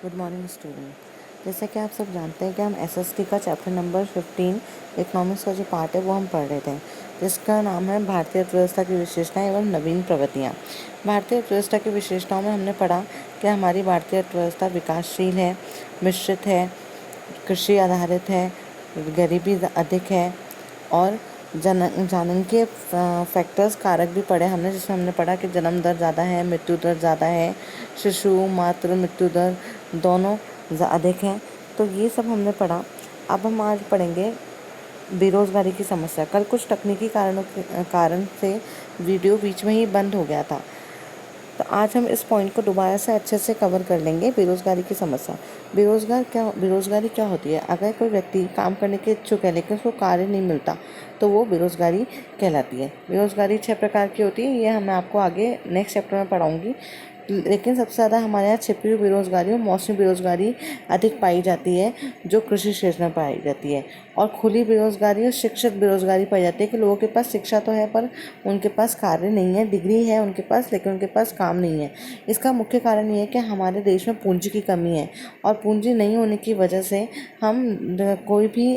Good morning student. जैसा कि आप सब जानते हैं कि हम एसएसटी का चैप्टर नंबर 15 इकोनॉमिक्स का जो पार्ट है वो हम पढ़ रहे थे, जिसका नाम है भारतीय अर्थव्यवस्था की विशेषताएं एवं नवीन प्रवृत्तियाँ। भारतीय अर्थव्यवस्था की विशेषताओं में हमने पढ़ा कि हमारी भारतीय अर्थव्यवस्था विकासशील है, मिश्रित है, कृषि आधारित है, गरीबी अधिक है और जनांगीय फैक्टर्स कारक भी पढ़े हमने, जिसमें हमने पढ़ा कि जन्म दर ज़्यादा है, मृत्यु दर ज़्यादा है, शिशु मातृ मृत्यु दर दोनों अधिक हैं। तो ये सब हमने पढ़ा। अब हम आज पढ़ेंगे बेरोज़गारी की समस्या। कल कुछ तकनीकी कारण से वीडियो बीच में ही बंद हो गया था, तो आज हम इस पॉइंट को दोबारा से अच्छे से कवर कर लेंगे। बेरोज़गारी की समस्या। बेरोज़गारी क्या होती है? अगर कोई व्यक्ति काम करने के इच्छुक है लेकिन उसको कार्य नहीं मिलता तो वो बेरोज़गारी कहलाती है। बेरोज़गारी 6 प्रकार की होती है। ये मैं आपको आगे नेक्स्ट चैप्टर में पढ़ाऊँगी। लेकिन सबसे ज़्यादा हमारे यहाँ छिपी हुई बेरोज़गारी और मौसमी बेरोज़गारी अधिक पाई जाती है, जो कृषि क्षेत्र में पाई जाती है। और खुली बेरोज़गारी और शिक्षित बेरोज़गारी पाई जाती है कि लोगों के पास शिक्षा तो है पर उनके पास कार्य नहीं है, डिग्री है उनके पास लेकिन उनके पास काम नहीं है। इसका मुख्य कारण ये है कि हमारे देश में पूंजी की कमी है और पूंजी नहीं होने की वजह से हम कोई भी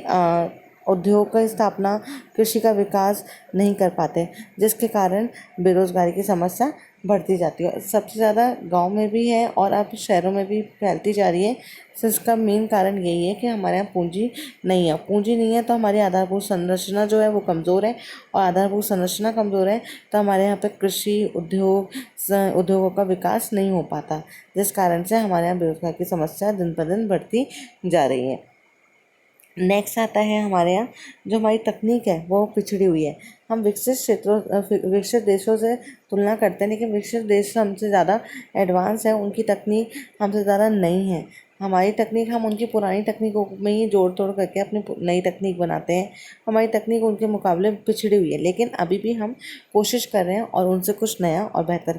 उद्योग का स्थापना, कृषि का विकास नहीं कर पाते, जिसके कारण बेरोज़गारी की समस्या बढ़ती जाती है। सबसे ज़्यादा गांव में भी है और अब शहरों में भी फैलती जा रही है। तो इसका मेन कारण यही है कि हमारे यहाँ पूंजी नहीं है। पूंजी नहीं है तो हमारी आधारभूत संरचना जो है वो कमज़ोर है, और आधारभूत संरचना कमज़ोर है तो हमारे यहाँ पे कृषि उद्योगों का विकास नहीं हो पाता, जिस कारण से हमारे यहाँ बेरोज़गारी की समस्या दिन पर दिन बढ़ती जा रही है। नेक्स्ट आता है हमारे यहाँ जो हमारी तकनीक है वो पिछड़ी हुई है। हम विकसित देशों से तुलना करते हैं, लेकिन विकसित देश हमसे ज़्यादा एडवांस है, उनकी तकनीक हमसे ज़्यादा नई है। हमारी तकनीक हम उनकी पुरानी तकनीकों में ही जोड़ तोड़ करके अपनी नई तकनीक बनाते हैं। हमारी तकनीक उनके मुकाबले पिछड़ी हुई है, लेकिन अभी भी हम कोशिश कर रहे हैं और उनसे कुछ नया और बेहतर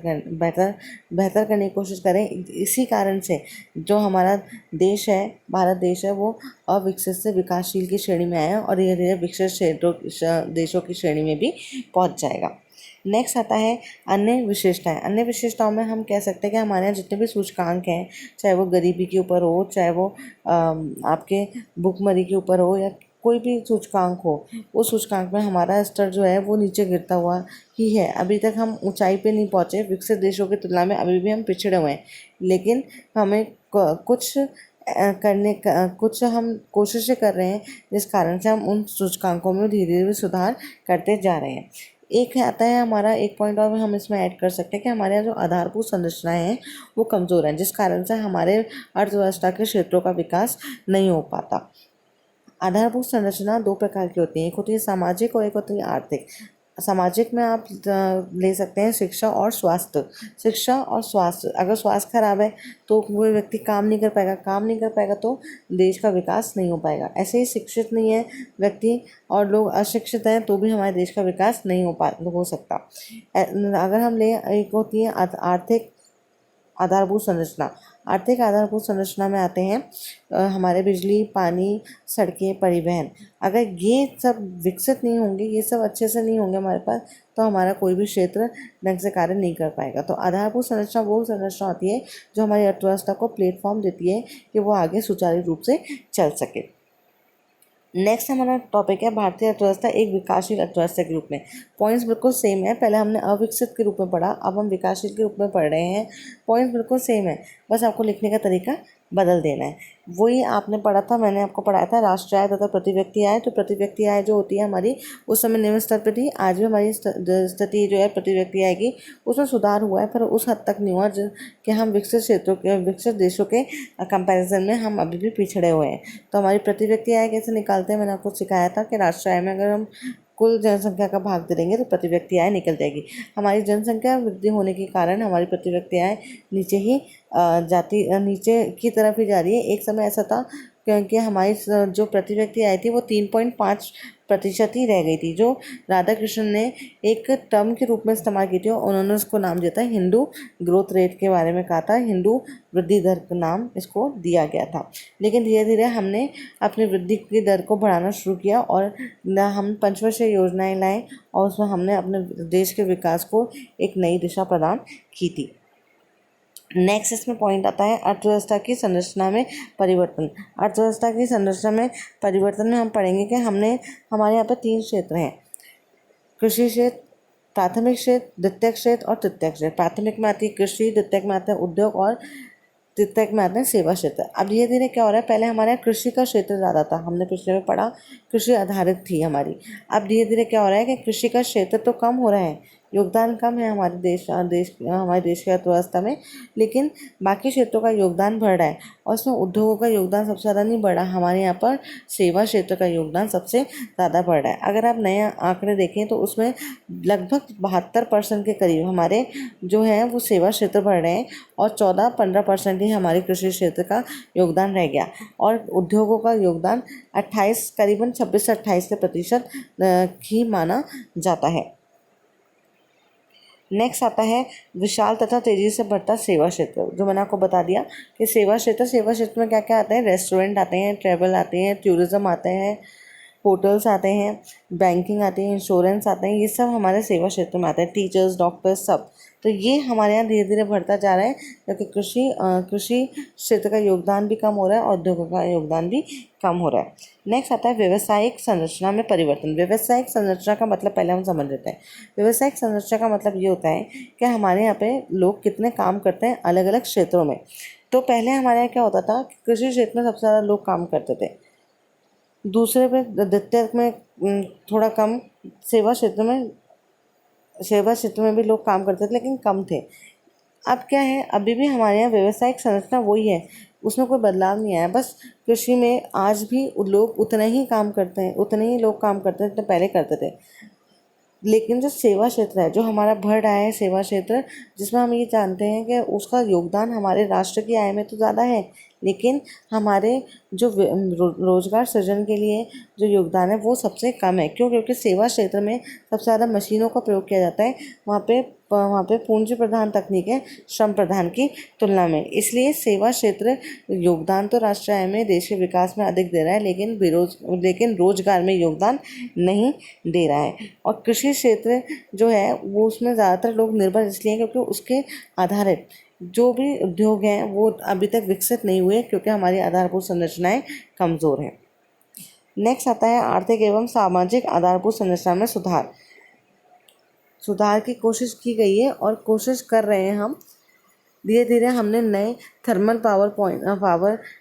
करने की कोशिश करें। इसी कारण से जो हमारा देश है, भारत देश है, वो अविकसित से विकासशील की श्रेणी में आया और धीरे धीरे विकसित देशों की श्रेणी में भी पहुंच जाएगा। नेक्स्ट आता है अन्य विशेषताएं। अन्य विशेषताओं में हम कह सकते हैं कि हमारे यहाँ जितने भी सूचकांक हैं, चाहे वो गरीबी के ऊपर हो, चाहे वो आपके भुखमरी के ऊपर हो, या कोई भी सूचकांक हो, उस सूचकांक में हमारा स्तर जो है वो नीचे गिरता हुआ ही है। अभी तक हम ऊंचाई पे नहीं पहुँचे। विकसित देशों की तुलना में अभी भी हम पिछड़े हुए हैं, लेकिन हमें कुछ हम कोशिशें कर रहे हैं, जिस कारण से हम उन सूचकांकों में धीरे धीरे सुधार करते जा रहे हैं। एक आता है हमारा एक पॉइंट और हम इसमें ऐड कर सकते हैं कि हमारे यहाँ जो आधारभूत संरचनाएं हैं वो कमज़ोर हैं, जिस कारण से हमारे अर्थव्यवस्था के क्षेत्रों का विकास नहीं हो पाता। आधारभूत संरचना 2 प्रकार की होती है, एक होती है सामाजिक और एक होती है आर्थिक। सामाजिक में आप ले सकते हैं शिक्षा और स्वास्थ्य। शिक्षा और स्वास्थ्य, अगर स्वास्थ्य खराब है तो वो व्यक्ति काम नहीं कर पाएगा तो देश का विकास नहीं हो पाएगा। ऐसे ही शिक्षित नहीं है व्यक्ति और लोग अशिक्षित हैं तो भी हमारे देश का विकास नहीं हो सकता। अगर हम ले, एक होती है आर्थिक आधारभूत संरचना। आर्थिक आधारभूत संरचना में आते हैं हमारे बिजली, पानी, सड़कें, परिवहन। अगर ये सब विकसित नहीं होंगे, ये सब अच्छे से नहीं होंगे हमारे पास, तो हमारा कोई भी क्षेत्र ढंग से कार्य नहीं कर पाएगा। तो आधारभूत संरचना वो संरचना होती है जो हमारी अर्थव्यवस्था को प्लेटफॉर्म देती है कि वो आगे सुचारू रूप से चल सके। नेक्स्ट हमारा टॉपिक है भारतीय अर्थव्यवस्था एक विकासशील अर्थव्यवस्था के रूप में। पॉइंट्स बिल्कुल सेम है, पहले हमने अविकसित के रूप में पढ़ा, अब हम विकासशील के रूप में पढ़ रहे हैं। पॉइंट्स बिल्कुल सेम है, बस आपको लिखने का तरीका बदल देना है। वही आपने पढ़ा था, मैंने आपको पढ़ाया था राष्ट्रीय आय तथा प्रति व्यक्ति आय। तो प्रति व्यक्ति आय जो होती है हमारी, उस समय निम्न स्तर पर थी, आज भी हमारी स्थिति जो है प्रति व्यक्ति आय की, उसमें सुधार हुआ है, पर उस हद तक नहीं हुआ कि हम विकसित देशों के कंपैरिजन में हम अभी भी पिछड़े हुए हैं। तो हमारी प्रति व्यक्ति आय कैसे निकालते हैं, मैंने आपको सिखाया था कि राष्ट्रीय आय में अगर हम कुल जनसंख्या का भाग दे देंगे तो प्रति व्यक्ति आय निकल जाएगी। हमारी जनसंख्या वृद्धि होने के कारण हमारी प्रति व्यक्ति आय नीचे की तरफ ही जा रही है। एक समय ऐसा था क्योंकि हमारी जो प्रति व्यक्ति आय थी वो 3.5% ही रह गई थी, जो राधा कृष्ण ने एक टर्म के रूप में इस्तेमाल की थी और उन्होंने उसको नाम दिया था हिंदू ग्रोथ रेट के बारे में कहा था, हिंदू वृद्धि दर का नाम इसको दिया गया था। लेकिन धीरे धीरे हमने अपनी वृद्धि की दर को बढ़ाना शुरू किया और हम पंचवर्षीय योजनाएं लाए और उसमें हमने अपने देश के विकास को एक नई दिशा प्रदान की थी। नेक्स्ट इसमें पॉइंट आता है अर्थव्यवस्था की संरचना में परिवर्तन। अर्थव्यवस्था की संरचना में परिवर्तन में हम पढ़ेंगे कि हमारे यहाँ पर 3 क्षेत्र हैं: कृषि क्षेत्र, प्राथमिक क्षेत्र, द्वितीयक क्षेत्र और तृतीयक क्षेत्र। प्राथमिक में आती है कृषि, द्वितीयक में आता है उद्योग और तृतीयक में आते हैं सेवा क्षेत्र। अब धीरे धीरे क्या हो रहा है, पहले हमारे यहाँ कृषि का क्षेत्र ज़्यादा था, हमने पिछले में पढ़ा, कृषि आधारित थी हमारी। अब धीरे धीरे क्या हो रहा है कि कृषि का क्षेत्र तो कम हो रहा है, योगदान कम है हमारे देश की अर्थव्यवस्था में, लेकिन बाकी क्षेत्रों का योगदान बढ़ रहा है और उसमें उद्योगों का योगदान सबसे ज़्यादा नहीं बढ़ा। हमारे यहाँ पर सेवा क्षेत्र का योगदान सबसे ज़्यादा बढ़ रहा है। अगर आप नए आंकड़े देखें तो उसमें लगभग 72% के करीब हमारे जो है वो सेवा क्षेत्र बढ़ रहे हैं और 14-15% ही हमारे कृषि क्षेत्र का योगदान रह गया और उद्योगों का योगदान 28 करीबन 26 से 28% ही माना जाता है। नेक्स्ट आता है विशाल तथा तेजी से बढ़ता सेवा क्षेत्र। जो मैंने आपको बता दिया कि सेवा क्षेत्र में क्या क्या आते हैं, रेस्टोरेंट आते हैं, ट्रैवल आते हैं, टूरिज़्म आते हैं, होटल्स आते हैं, बैंकिंग आती है, इंश्योरेंस आते हैं, ये सब हमारे सेवा क्षेत्र में आते हैं, टीचर्स, डॉक्टर्स सब। तो ये हमारे यहाँ धीरे धीरे बढ़ता जा रहा है क्योंकि कृषि क्षेत्र का योगदान भी कम हो रहा है और उद्योगों का योगदान भी कम हो रहा है। नेक्स्ट आता है व्यवसायिक संरचना में परिवर्तन। व्यवसायिक संरचना का मतलब पहले हम समझ लेते हैं। व्यवसायिक संरचना का मतलब ये होता है कि हमारे यहाँ पे लोग कितने काम करते हैं अलग अलग क्षेत्रों में। तो पहले हमारे यहाँ क्या होता था कि कृषि क्षेत्र में सबसे ज़्यादा लोग काम करते थे, दूसरे पे द्वितीयक में थोड़ा कम, सेवा क्षेत्र में भी लोग काम करते थे लेकिन कम थे। अब क्या है, अभी भी हमारे यहाँ व्यवसायिक संरचना वही है, उसमें कोई बदलाव नहीं आया। बस कृषि में आज भी लोग उतने ही काम करते हैं, उतने ही लोग काम करते हैं जितने पहले करते थे। लेकिन जो सेवा क्षेत्र है, जो हमारा बढ़ रहा है सेवा क्षेत्र, जिसमें हम ये जानते हैं कि उसका योगदान हमारे राष्ट्र की आय में तो ज़्यादा है, लेकिन हमारे जो रोजगार सृजन के लिए जो योगदान है वो सबसे कम है। क्यों? क्योंकि सेवा क्षेत्र में सबसे ज़्यादा मशीनों का प्रयोग किया जाता है, वहाँ पे पूंजी प्रधान तकनीक है श्रम प्रधान की तुलना में। इसलिए सेवा क्षेत्र योगदान तो राष्ट्र आय में, देश के विकास में अधिक दे रहा है, लेकिन रोजगार में योगदान नहीं दे रहा है। और कृषि क्षेत्र जो है वो उसमें ज़्यादातर लोग निर्भर इसलिए हैं क्योंकि उसके आधारित जो भी उद्योग हैं वो अभी तक विकसित नहीं हुए क्योंकि हमारी आधारभूत संरचनाएं कमज़ोर हैं। नेक्स्ट आता है आर्थिक एवं सामाजिक आधारभूत संरचना में सुधार की कोशिश की गई है और कोशिश कर रहे हैं हम। धीरे धीरे हमने नए थर्मल पावर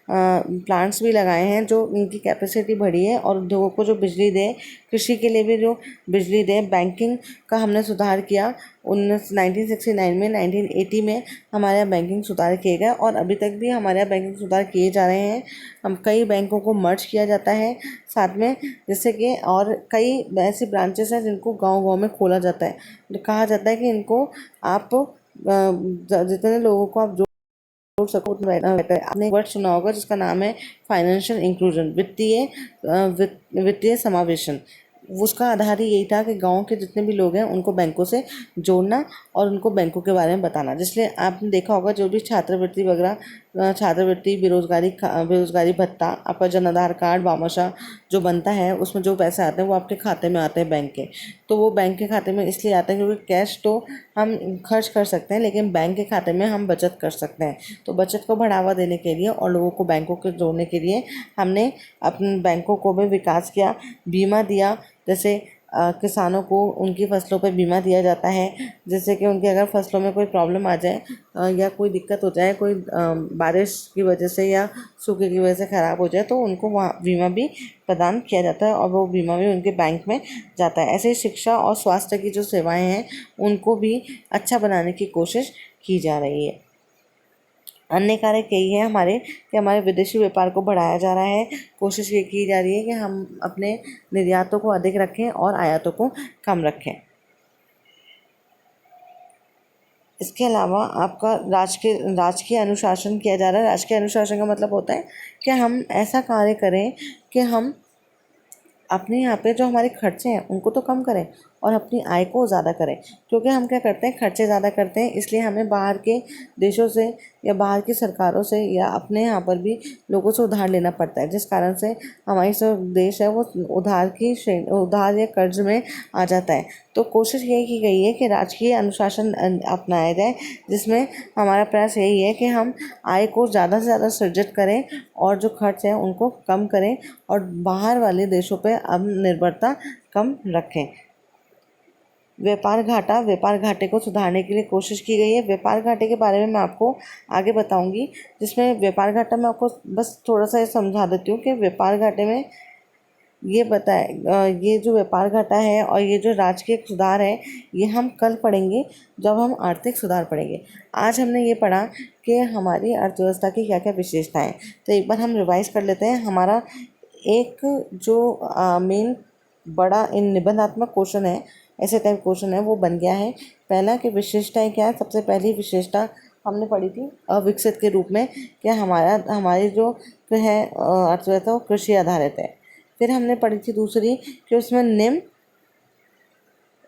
प्लांट्स भी लगाए हैं जो इनकी कैपेसिटी बढ़ी है और उद्योगों को जो बिजली दे, कृषि के लिए भी जो बिजली दे। बैंकिंग का हमने सुधार किया 1969 में, 1980 में हमारे यहाँ बैंकिंग सुधार किए गए और अभी तक भी हमारे यहाँ बैंकिंग सुधार किए जा रहे हैं। हम कई बैंकों को मर्ज किया जाता है साथ में, जैसे कि और कई ऐसी ब्रांचेस हैं जिनको गाँव में खोला जाता है। कहा जाता है कि इनको आप जितने लोगों को आप जोड़ सको उतना बेहतर है। आपने एक वर्ड सुना होगा जिसका नाम है फाइनेंशियल इंक्लूजन, वित्तीय समावेशन। उसका आधार ही यही था कि गांव के जितने भी लोग हैं उनको बैंकों से जोड़ना और उनको बैंकों के बारे में बताना। जिसलिए आपने देखा होगा जो भी छात्रवृत्ति वगैरह, छात्रवृत्ति, बेरोजगारी भत्ता, आपका जन आधार कार्ड, भामाशाह जो बनता है उसमें जो पैसे आते हैं वो आपके खाते में आते हैं बैंक के। तो वो बैंक के खाते में इसलिए आते हैं क्योंकि कैश तो हम खर्च कर सकते हैं लेकिन बैंक के खाते में हम बचत कर सकते हैं। तो बचत को बढ़ावा देने के लिए और लोगों को बैंकों के जोड़ने के लिए हमने अपने बैंकों को भी विकास किया, बीमा दिया। जैसे किसानों को उनकी फसलों पर बीमा दिया जाता है, जैसे कि उनकी अगर फसलों में कोई प्रॉब्लम आ जाए या कोई दिक्कत हो जाए, कोई बारिश की वजह से या सूखे की वजह से ख़राब हो जाए तो उनको वहाँ बीमा भी प्रदान किया जाता है और वो बीमा भी उनके बैंक में जाता है। ऐसे ही शिक्षा और स्वास्थ्य की जो सेवाएं हैं उनको भी अच्छा बनाने की कोशिश की जा रही है। अन्य कार्य यही है हमारे कि हमारे विदेशी व्यापार को बढ़ाया जा रहा है। कोशिश ये की जा रही है कि हम अपने निर्यातों को अधिक रखें और आयातों को कम रखें। इसके अलावा आपका राजकीय अनुशासन किया जा रहा है। राजकीय अनुशासन का मतलब होता है कि हम ऐसा कार्य करें कि हम अपने यहाँ पे जो हमारे खर्चे हैं उनको तो कम करें और अपनी आय को ज़्यादा करें। क्योंकि हम क्या करते हैं, खर्चे ज़्यादा करते हैं, इसलिए हमें बाहर के देशों से या बाहर की सरकारों से या अपने यहाँ पर भी लोगों से उधार लेना पड़ता है, जिस कारण से हमारी जो देश है वो उधार या कर्ज में आ जाता है। तो कोशिश यही की गई है कि राजकीय अनुशासन अपनाया जाए, जिसमें हमारा प्रयास यही है कि हम आय को ज़्यादा से ज़्यादा सृजित करें और जो खर्च है उनको कम करें और बाहर वाले देशों पे अब निर्भरता कम रखें। व्यापार घाटे को सुधारने के लिए कोशिश की गई है। व्यापार घाटे के बारे में मैं आपको आगे बताऊंगी, जिसमें व्यापार घाटा मैं आपको बस थोड़ा सा समझा देती हूँ कि व्यापार घाटे में ये जो व्यापार घाटा है और ये जो राजकीय सुधार है, ये हम कल पढ़ेंगे जब हम आर्थिक सुधार पढ़ेंगे। आज हमने ये पढ़ा कि हमारी अर्थव्यवस्था की क्या क्या विशेषताएं। तो एक बार हम रिवाइज कर लेते हैं। हमारा एक जो मेन बड़ा इन निबंधात्मक क्वेश्चन है, ऐसे टाइप क्वेश्चन है, वो बन गया है। पहला कि विशेषताएं क्या है। सबसे पहली विशेषता हमने पढ़ी थी अविकसित के रूप में, कि हमारी जो है अर्थव्यवस्था वो कृषि आधारित है। फिर हमने पढ़ी थी दूसरी कि उसमें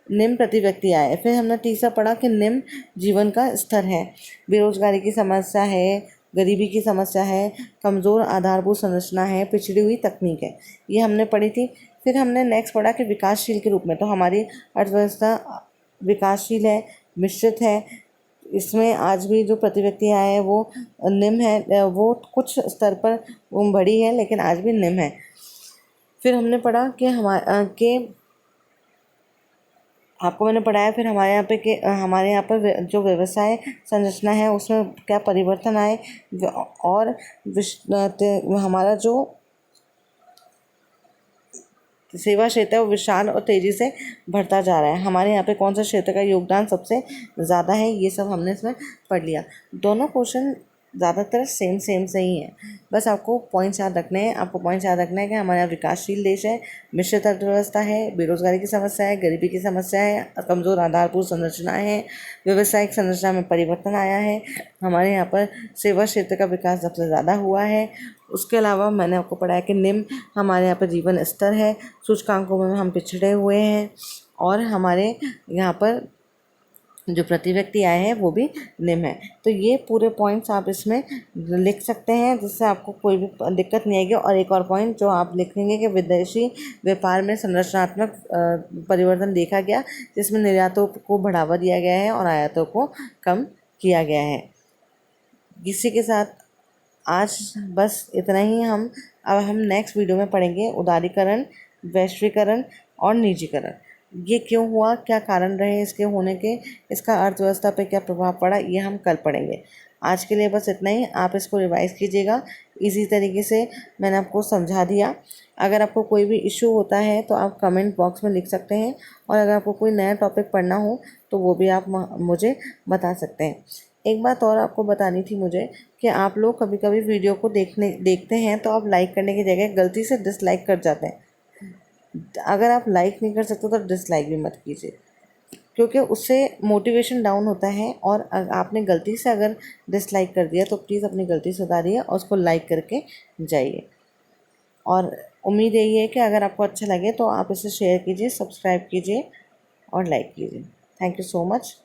निम्न प्रति व्यक्ति आए। फिर हमने तीसरा पढ़ा कि निम्न जीवन का स्तर है, बेरोजगारी की समस्या है, गरीबी की समस्या है, कमज़ोर आधारभूत संरचना है, पिछड़ी हुई तकनीक है। ये हमने पढ़ी थी। फिर हमने नेक्स्ट पढ़ा कि विकासशील के रूप में, तो हमारी अर्थव्यवस्था विकासशील है, मिश्रित है, इसमें आज भी जो प्रति व्यक्ति आय है वो निम्न है, वो कुछ स्तर पर बढ़ी है लेकिन आज भी निम्न है। फिर हमने पढ़ा कि आपको मैंने पढ़ाया फिर हमारे यहाँ पर जो व्यवसाय संरचना है उसमें क्या परिवर्तन आए और हमारा जो सेवा क्षेत्र है वो विशाल और तेज़ी से बढ़ता जा रहा है। हमारे यहाँ पे कौन सा क्षेत्र का योगदान सबसे ज़्यादा है, ये सब हमने इसमें पढ़ लिया। दोनों क्वेश्चन ज़्यादातर सेम से ही है, बस आपको पॉइंट्स याद रखने हैं। आपको पॉइंट्स याद रखना है कि हमारा विकासशील देश है, मिश्रित अर्थव्यवस्था है, बेरोजगारी की समस्या है, गरीबी की समस्या है, कमज़ोर आधारभूत संरचनाएं हैं, व्यावसायिक संरचना में परिवर्तन आया है, हमारे यहाँ पर सेवा क्षेत्र का विकास सबसे ज़्यादा हुआ है। उसके अलावा मैंने आपको पढ़ाया कि निम्न हमारे यहाँ पर जीवन स्तर है, सूचकांकों में हम पिछड़े हुए हैं और हमारे यहाँ पर जो प्रति व्यक्ति आय है वो भी निम्न है। तो ये पूरे पॉइंट्स आप इसमें लिख सकते हैं, जिससे आपको कोई भी दिक्कत नहीं आएगी। और एक और पॉइंट जो आप लिखेंगे कि विदेशी व्यापार में संरचनात्मक परिवर्तन देखा गया, जिसमें निर्यातों को बढ़ावा दिया गया है और आयातों को कम किया गया है। इसी के साथ आज बस इतना ही। अब हम नेक्स्ट वीडियो में पढ़ेंगे उदारीकरण, वैश्वीकरण और निजीकरण। ये क्यों हुआ, क्या कारण रहे इसके होने के, इसका अर्थव्यवस्था पे क्या प्रभाव पड़ा, ये हम कल पढ़ेंगे। आज के लिए बस इतना ही। आप इसको रिवाइज कीजिएगा। इसी तरीके से मैंने आपको समझा दिया। अगर आपको कोई भी इशू होता है तो आप कमेंट बॉक्स में लिख सकते हैं, और अगर आपको कोई नया टॉपिक पढ़ना हो तो वो भी आप मुझे बता सकते हैं। एक बात और आपको बतानी थी मुझे, कि आप लोग कभी कभी वीडियो को देखते हैं तो आप लाइक करने की जगह गलती से डिसलाइक कर जाते हैं। अगर आप लाइक नहीं कर सकते तो डिसलाइक भी मत कीजिए, क्योंकि उससे मोटिवेशन डाउन होता है। और आपने गलती से अगर डिसलाइक कर दिया तो प्लीज़ अपनी गलती सुधारिए और उसको लाइक करके जाइए। और उम्मीद यही है कि अगर आपको अच्छा लगे तो आप इसे शेयर कीजिए, सब्सक्राइब कीजिए और लाइक कीजिए। Thank you so much.